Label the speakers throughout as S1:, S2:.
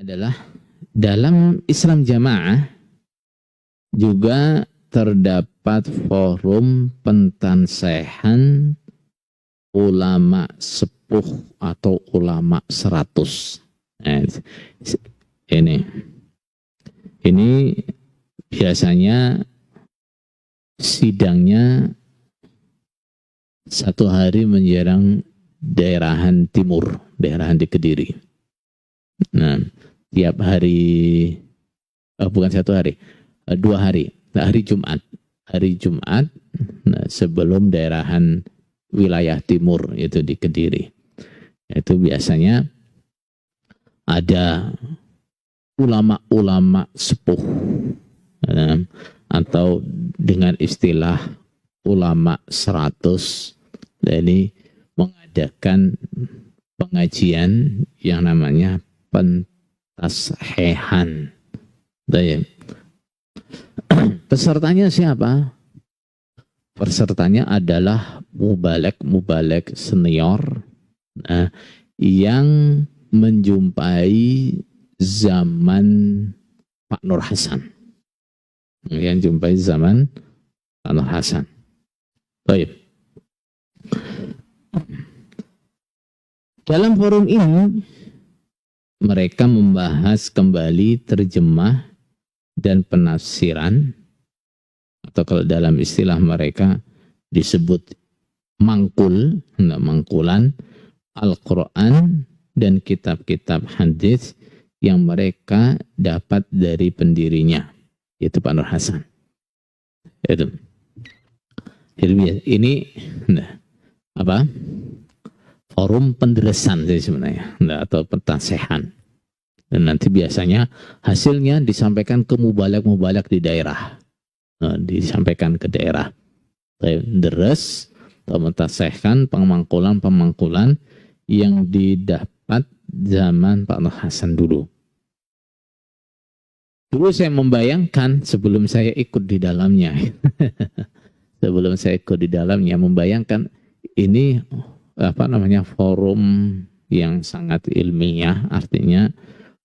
S1: adalah dalam Islam Jamaah juga terdapat forum pentansehan ulama sepuh atau ulama 100. Nah, ini biasanya sidangnya satu hari menjelang daerahan timur, daerahan di Kediri. Nah, tiap hari, bukan satu hari, 2 hari, hari Jumat, nah, sebelum daerahan wilayah timur itu di Kediri. Itu biasanya ada ulama-ulama sepuh, atau dengan istilah ulama 100, jadi mengadakan pengajian yang namanya pentashehan. Pesertanya siapa? Pesertanya adalah mubalek senior, yang menjumpai zaman Pak Nur Hasan. Yang jumpai zaman Pak Nur Hasan. Baik. Dalam forum ini mereka membahas kembali terjemah dan penafsiran, atau kalau dalam istilah mereka disebut mangkulan Al-Quran dan kitab-kitab hadis yang mereka dapat dari pendirinya, yaitu Pak Nur Hasan. Itu. Ini forum penderesan sebenarnya, atau pentasehan. Dan nanti biasanya hasilnya disampaikan ke mubalek di daerah. Disampaikan ke daerah. Deres atau mentasehkan pemangkulan yang didapat zaman Pak Nur Hasan dulu. Dulu saya membayangkan sebelum saya ikut di dalamnya. Membayangkan ini forum yang sangat ilmiah, artinya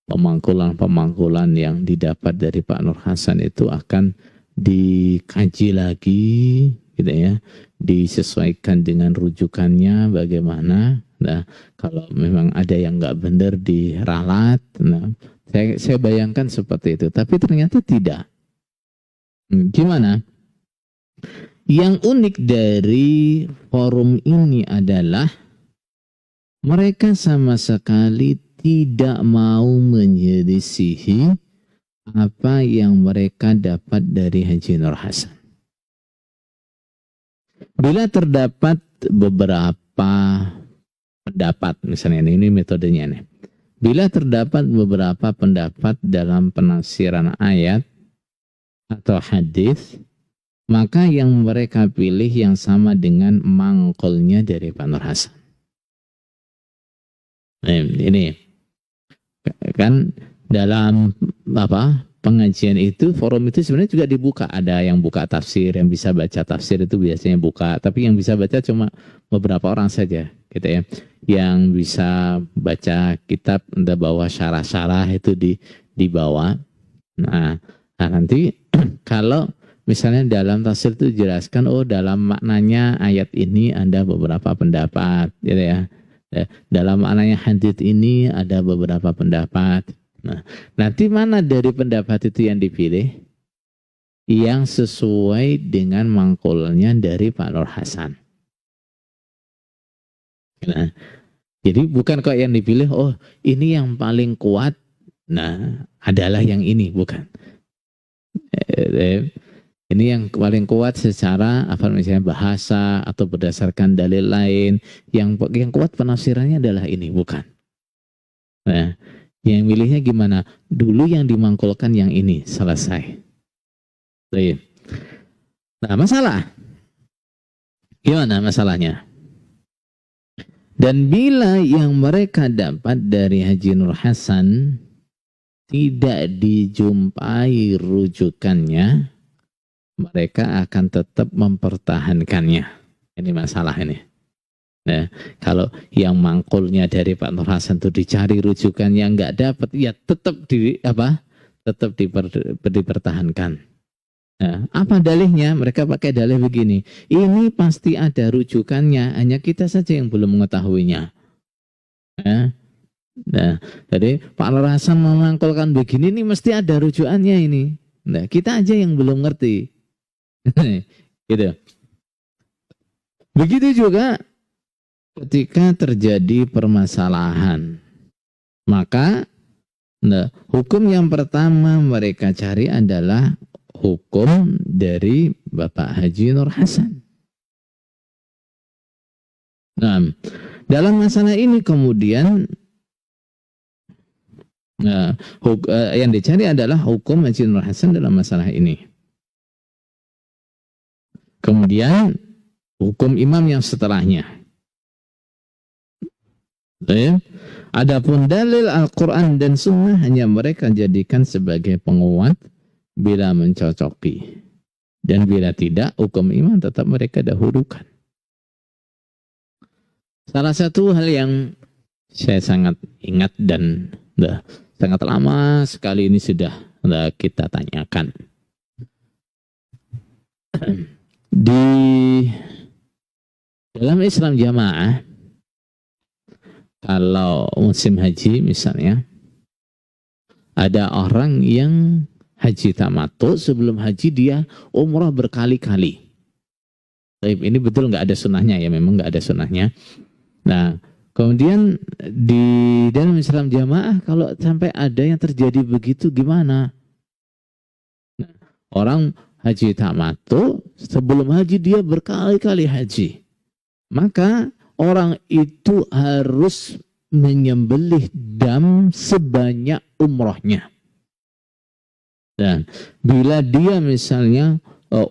S1: pemangkulan yang didapat dari Pak Nur Hasan itu akan dikaji lagi, gitu ya, disesuaikan dengan rujukannya bagaimana. Nah, kalau memang ada yang nggak benar diralat. Nah, saya bayangkan seperti itu, tapi ternyata tidak. Gimana? Yang unik dari forum ini adalah mereka sama sekali tidak mau menyelisihi apa yang mereka dapat dari Haji Nur Hasan. Bila terdapat beberapa pendapat, misalnya ini metodenya nih. Bila terdapat beberapa pendapat dalam penafsiran ayat atau hadis, maka yang mereka pilih yang sama dengan mangkolnya dari Pak Nur Hasan. Nah, ini kan dalam pengajian itu, forum itu sebenarnya juga dibuka. Ada yang buka tafsir, yang bisa baca tafsir itu biasanya buka, tapi yang bisa baca cuma beberapa orang saja, gitu ya. Yang bisa baca kitab, entah bawa syarah-syarah itu di bawah. Nah nanti kalau misalnya dalam tafsir itu jelaskan, dalam maknanya ayat ini ada beberapa pendapat, gitu ya. Dalam maknanya hadits ini ada beberapa pendapat. Nah, nanti mana dari pendapat itu yang dipilih yang sesuai dengan mangkulnya dari Pak Nur Hasan. Nah, jadi bukan kok yang dipilih, ini yang paling kuat, nah adalah yang ini, bukan. Ini yang paling kuat secara misalnya bahasa atau berdasarkan dalil lain, yang kuat penafsirannya adalah ini, bukan. Nah, yang milihnya gimana? Dulu yang dimangkulkan yang ini, selesai. Nah, masalah. Gimana masalahnya? Dan bila yang mereka dapat dari Haji Nur Hasan tidak dijumpai rujukannya, mereka akan tetap mempertahankannya. Ini masalah ini. Nah, kalau yang mangkulnya dari Pak Nur Hasan itu dicari rujukannya nggak dapat, ya tetap Tetap dipertahankan. Nah, apa dalihnya? Mereka pakai dalih begini. Ini pasti ada rujukannya, hanya kita saja yang belum mengetahuinya. Nah, nah, jadi Pak Nur Hasan memangkulkan begini, ini mesti ada rujukannya ini. Nah, kita aja yang belum ngerti. Gitu. Begitu juga ketika terjadi permasalahan, maka hukum yang pertama mereka cari adalah hukum dari Bapak Haji Nur Hasan. Nah, dalam masalah ini kemudian yang dicari adalah hukum Haji Nur Hasan dalam masalah ini. Kemudian hukum imam yang setelahnya. Adapun dalil Al-Quran dan Sunnah hanya mereka jadikan sebagai penguat bila mencocoki. Dan bila tidak, hukum iman tetap mereka dahulukan. Salah satu hal yang saya sangat ingat dan sangat lama sekali ini sudah kita tanyakan. Di dalam Islam jamaah, kalau musim haji misalnya, ada orang yang haji tamattu, sebelum haji dia umrah berkali-kali. Ini betul nggak ada sunnahnya ya, memang nggak ada sunnahnya. Nah, kemudian di dalam Islam jamaah kalau sampai ada yang terjadi begitu gimana? Nah, orang haji tamattu, sebelum haji dia berkali-kali haji. Maka orang itu harus menyembelih dam sebanyak umrohnya. Dan bila dia misalnya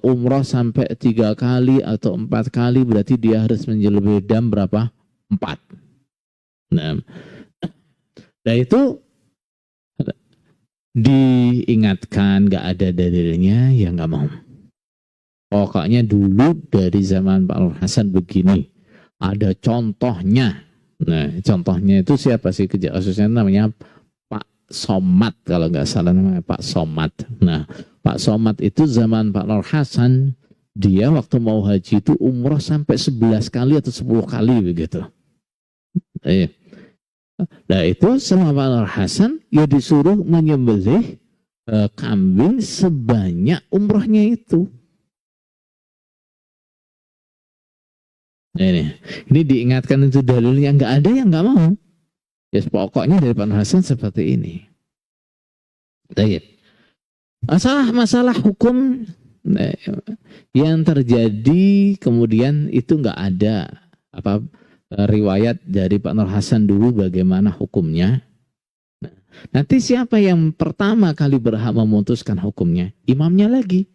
S1: umroh sampai 3 kali atau 4 kali, berarti dia harus menyembelih dam berapa? 4. Nah itu diingatkan, gak ada dalilnya, ya gak mau. Pokoknya dulu dari zaman Pak Nur Hasan begini. Ada contohnya. Nah, contohnya itu siapa sih? Khususnya namanya Pak Somad, kalau nggak salah namanya Pak Somad. Nah, Pak Somad itu zaman Pak Nur Hasan, dia waktu mau haji itu umroh sampai 11 kali atau 10 kali begitu. Nah, itu sama Pak Nur Hasan, ya disuruh menyembelih kambing sebanyak umrohnya itu. Ini diingatkan itu dalilnya, nggak ada yang nggak mau. Ya pokoknya dari Pak Nur Hasan seperti ini. Masalah hukum yang terjadi kemudian itu nggak ada riwayat dari Pak Nur Hasan dulu bagaimana hukumnya. Nanti siapa yang pertama kali berhak memutuskan hukumnya? Imamnya lagi.